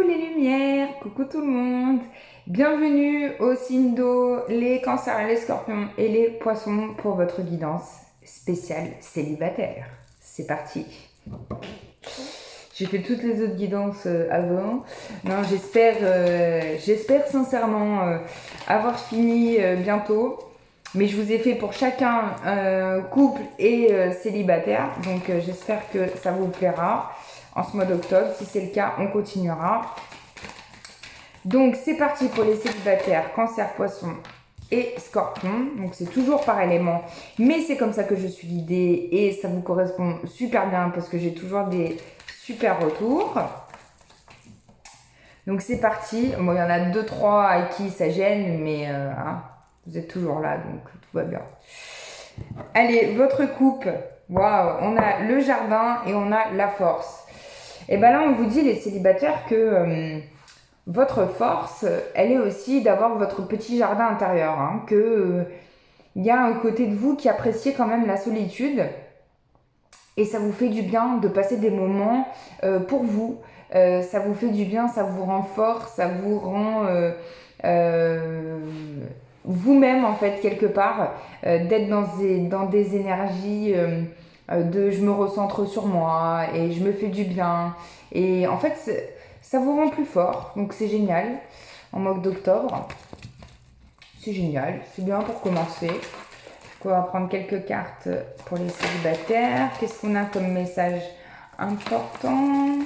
les lumières, coucou tout le monde. Bienvenue au signe d'eau, les cancers, les scorpions et les poissons pour votre guidance spéciale célibataire. C'est parti. J'ai fait toutes les autres guidances avant. Non, j'espère sincèrement avoir fini bientôt. Mais je vous ai fait pour chacun couple et célibataire. Donc j'espère que ça vous plaira en ce mois d'octobre. Si c'est le cas, on continuera. Donc c'est parti pour les célibataires, cancer, poisson et scorpion. Donc c'est toujours par élément. Mais c'est comme ça que je suis guidée et ça vous correspond super bien parce que j'ai toujours des super retours. Donc c'est parti. Bon, il y en a 2-3 à qui ça gêne, mais vous êtes toujours là, donc tout va bien. Allez, votre coupe. Waouh, on a le jardin et on a la force. Et bien là, on vous dit, les célibataires, que votre force, elle est aussi d'avoir votre petit jardin intérieur. Hein, que il y a un côté de vous qui apprécie quand même la solitude. Et ça vous fait du bien de passer des moments pour vous. Ça vous fait du bien, ça vous rend fort, ça vous rend vous-même en fait quelque part, d'être dans des énergies de je me recentre sur moi et je me fais du bien. Et en fait, ça vous rend plus fort, donc c'est génial en mois d'octobre. C'est génial, c'est bien pour commencer. On va prendre quelques cartes pour les célibataires. Qu'est-ce qu'on a comme message important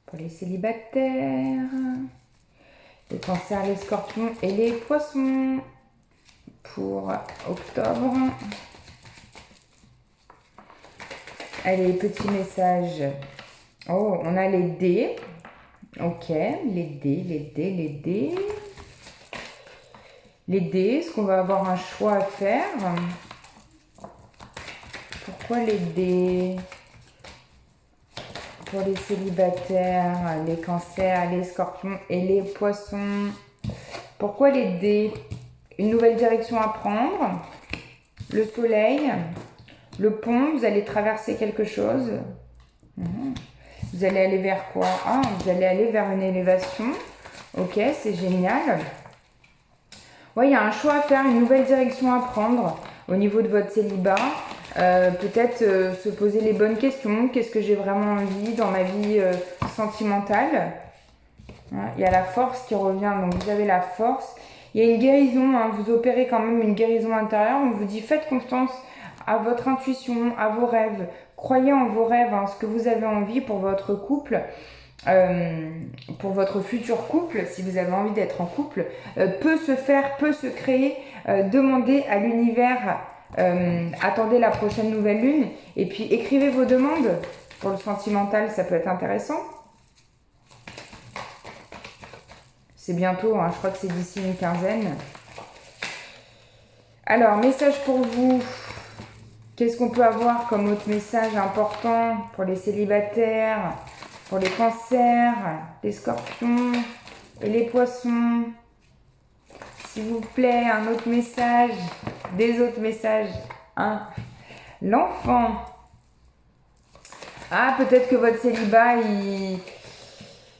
pour les célibataires? Les cancers, les scorpions et les poissons pour octobre. Allez, petit message. Oh, on a les dés. Ok, les dés, les dés, les dés. Les dés, est-ce qu'on va avoir un choix à faire? Pourquoi les dés? Pour les célibataires, les cancers, les scorpions et les poissons. Pourquoi les dés? Une nouvelle direction à prendre. Le soleil. Le pont, vous allez traverser quelque chose. Vous allez aller vers quoi? Ah, vous allez aller vers une élévation. Ok, c'est génial. Ouais, il y a un choix à faire, une nouvelle direction à prendre au niveau de votre célibat. Peut-être se poser les bonnes questions. Qu'est-ce que j'ai vraiment envie dans ma vie sentimentale? Il y a la force qui revient, donc vous avez la force. Il y a une guérison, hein, vous opérez quand même une guérison intérieure. On vous dit faites confiance à votre intuition, à vos rêves. Croyez en vos rêves, hein, ce que vous avez envie pour votre couple. Pour votre futur couple, si vous avez envie d'être en couple, peut se faire, peut se créer. Demandez à l'univers, attendez la prochaine nouvelle lune, et puis écrivez vos demandes. Pour le sentimental, ça peut être intéressant. C'est bientôt, hein, je crois que c'est d'ici une quinzaine. Alors, message pour vous. Qu'est-ce qu'on peut avoir comme autre message important pour les célibataires? Pour les cancers, les scorpions et les poissons. S'il vous plaît, un autre message, des autres messages. Hein. L'enfant. Ah, peut-être que votre célibat,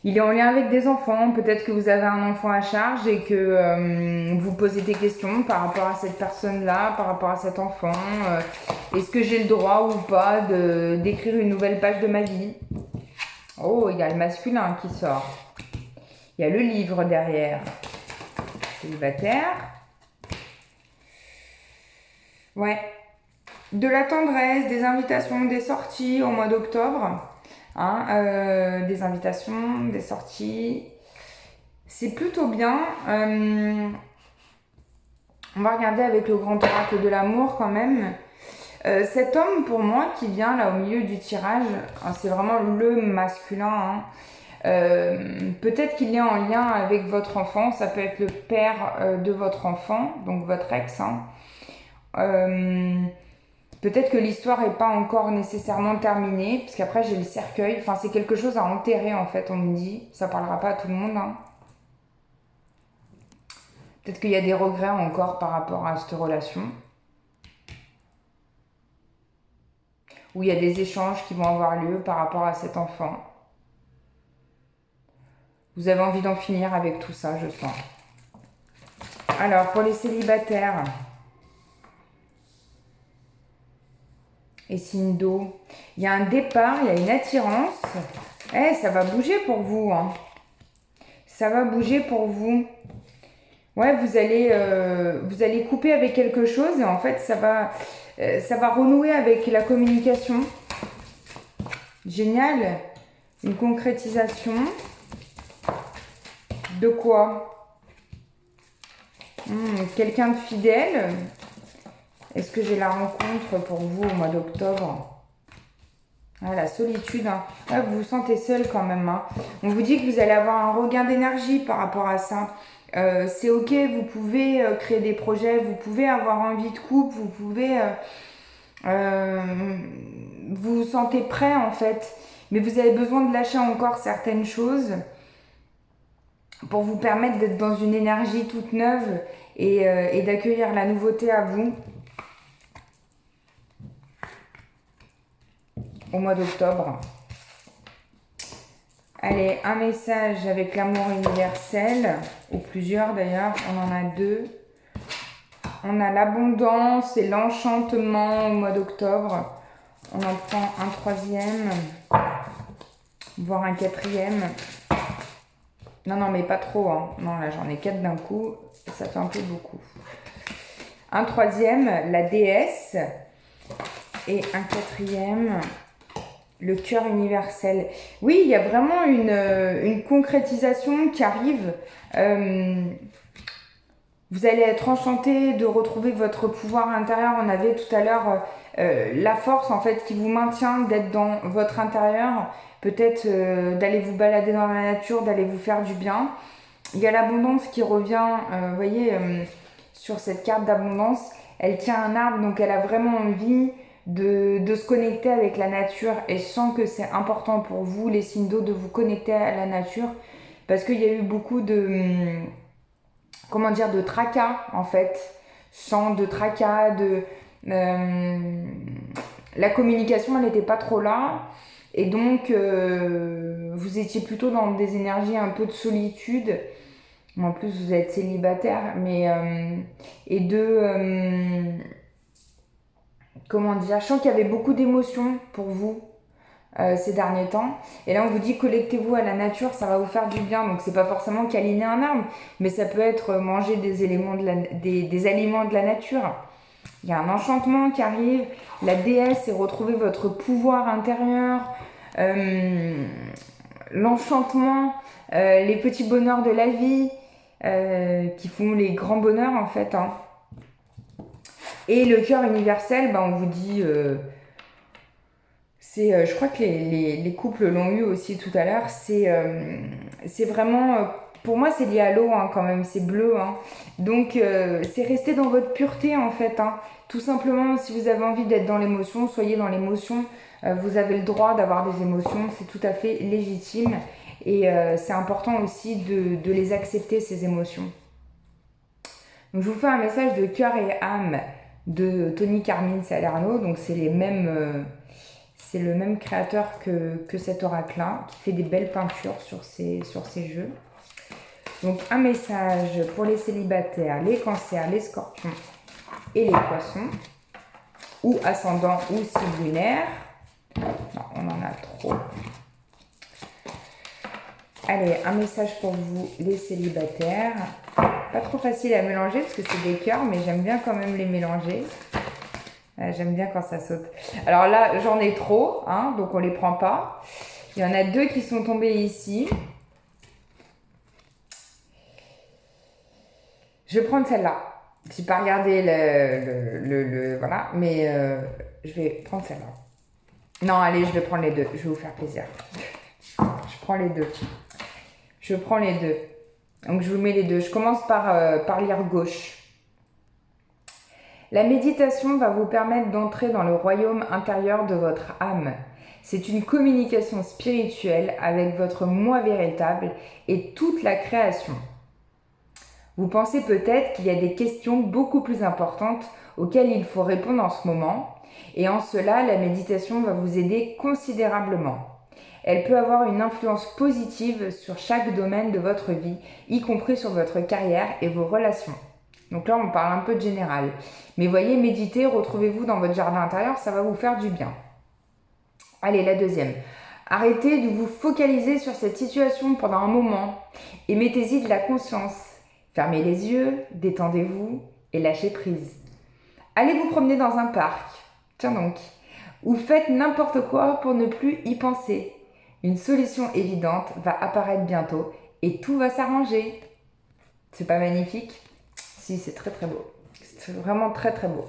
il est en lien avec des enfants. Peut-être que vous avez un enfant à charge et que vous posez des questions par rapport à cette personne-là, par rapport à cet enfant. Est-ce que j'ai le droit ou pas d'écrire une nouvelle page de ma vie? Oh, il y a le masculin qui sort. Il y a le livre derrière. Célibataire. Ouais. De la tendresse, des invitations, des sorties au mois d'octobre. Hein, des invitations, des sorties. C'est plutôt bien. On va regarder avec le grand oracle de l'amour quand même. Cet homme, pour moi, qui vient là au milieu du tirage, hein, c'est vraiment le masculin. Hein. Peut-être qu'il est en lien avec votre enfant, ça peut être le père de votre enfant, donc votre ex. Hein. Peut-être que l'histoire n'est pas encore nécessairement terminée, parce qu'après j'ai le cercueil, enfin c'est quelque chose à enterrer en fait, on me dit, ça parlera pas à tout le monde. Hein. Peut-être qu'il y a des regrets encore par rapport à cette relation. Où il y a des échanges qui vont avoir lieu par rapport à cet enfant. Vous avez envie d'en finir avec tout ça, je sens. Alors, pour les célibataires et signes d'eau, il y a un départ, il y a une attirance. Eh, ça va bouger pour vous, hein. Ça va bouger pour vous. Ouais, vous allez couper avec quelque chose et en fait, ça va renouer avec la communication. Génial. Une concrétisation. De quoi? Quelqu'un de fidèle. Est-ce que j'ai la rencontre pour vous au mois d'octobre? Ah, la solitude. Hein. Ah, vous vous sentez seul quand même. Hein. On vous dit que vous allez avoir un regain d'énergie par rapport à ça. C'est ok, vous pouvez créer des projets, vous pouvez avoir envie de couple, vous pouvez... vous vous sentez prêt en fait. Mais vous avez besoin de lâcher encore certaines choses pour vous permettre d'être dans une énergie toute neuve et d'accueillir la nouveauté à vous au mois d'octobre. Allez, un message avec l'amour universel, ou plusieurs d'ailleurs, on en a deux. On a l'abondance et l'enchantement au mois d'octobre. On en prend un troisième, voire un quatrième. Non, mais pas trop. Hein. Non, là, j'en ai 4 d'un coup. Ça fait un peu beaucoup. Un troisième, la déesse. Et un quatrième, le cœur universel. Oui, il y a vraiment une concrétisation qui arrive. Vous allez être enchanté de retrouver votre pouvoir intérieur. On avait tout à l'heure la force en fait qui vous maintient d'être dans votre intérieur. Peut-être d'aller vous balader dans la nature, d'aller vous faire du bien. Il y a l'abondance qui revient, vous voyez, sur cette carte d'abondance. Elle tient un arbre, donc elle a vraiment envie de se connecter avec la nature. Et je sens que c'est important pour vous, les signes d'eau, de vous connecter à la nature. Parce qu'il y a eu beaucoup de... comment dire, de tracas en fait. Chant de tracas, la communication elle n'était pas trop là et donc vous étiez plutôt dans des énergies un peu de solitude. En plus vous êtes célibataire mais comment dire, je sens qu'il y avait beaucoup d'émotions pour vous ces derniers temps. Et là, on vous dit connectez-vous à la nature, ça va vous faire du bien. Donc, c'est pas forcément câliner un arbre, mais ça peut être manger des aliments de la nature. Il y a un enchantement qui arrive. La déesse et retrouver votre pouvoir intérieur. L'enchantement, les petits bonheurs de la vie qui font les grands bonheurs en fait. Hein. Et le cœur universel, on vous dit... je crois que les couples l'ont eu aussi tout à l'heure, c'est vraiment, pour moi c'est lié à l'eau hein, quand même, c'est bleu. Hein. Donc c'est rester dans votre pureté en fait. Hein. Tout simplement, si vous avez envie d'être dans l'émotion, soyez dans l'émotion. Vous avez le droit d'avoir des émotions, c'est tout à fait légitime. Et c'est important aussi de les accepter, ces émotions. Donc je vous fais un message de cœur et âme de Tony Carmine Salerno, donc c'est les mêmes... c'est le même créateur que cet oracle-là, qui fait des belles peintures sur ces jeux. Donc, un message pour les célibataires, les cancers, les scorpions et les poissons. Ou ascendant ou signe lunaire. Non, on en a trop. Allez, un message pour vous, les célibataires. Pas trop facile à mélanger parce que c'est des cœurs, mais j'aime bien quand même les mélanger. J'aime bien quand ça saute. Alors là, j'en ai trop, hein, donc on les prend pas. Il y en a 2 qui sont tombés ici. Je vais prendre celle-là. J'ai pas regardé voilà, mais je vais prendre celle-là. Non, allez, je vais prendre les 2. Je vais vous faire plaisir. Je prends les 2. Je prends les 2. Donc je vous mets les 2. Je commence par lire gauche. La méditation va vous permettre d'entrer dans le royaume intérieur de votre âme. C'est une communication spirituelle avec votre moi véritable et toute la création. Vous pensez peut-être qu'il y a des questions beaucoup plus importantes auxquelles il faut répondre en ce moment, et en cela, la méditation va vous aider considérablement. Elle peut avoir une influence positive sur chaque domaine de votre vie, y compris sur votre carrière et vos relations. Donc là, on parle un peu de général. Mais voyez, méditer, retrouvez-vous dans votre jardin intérieur, ça va vous faire du bien. Allez, la deuxième. Arrêtez de vous focaliser sur cette situation pendant un moment et mettez-y de la conscience. Fermez les yeux, détendez-vous et lâchez prise. Allez vous promener dans un parc, tiens donc, ou faites n'importe quoi pour ne plus y penser. Une solution évidente va apparaître bientôt et tout va s'arranger. C'est pas magnifique? Si, c'est très très beau. C'est vraiment très très beau.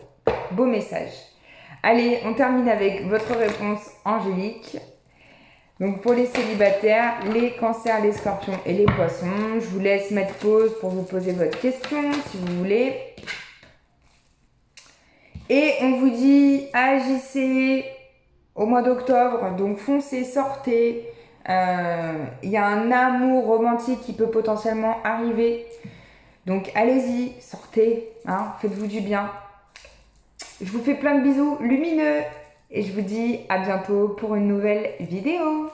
Beau message. Allez, on termine avec votre réponse angélique. Donc pour les célibataires, les cancers, les scorpions et les poissons, je vous laisse mettre pause pour vous poser votre question si vous voulez. Et on vous dit agissez au mois d'octobre, donc foncez, sortez. Il y a un amour romantique qui peut potentiellement arriver. Donc allez-y, sortez, hein, faites-vous du bien. Je vous fais plein de bisous lumineux et je vous dis à bientôt pour une nouvelle vidéo.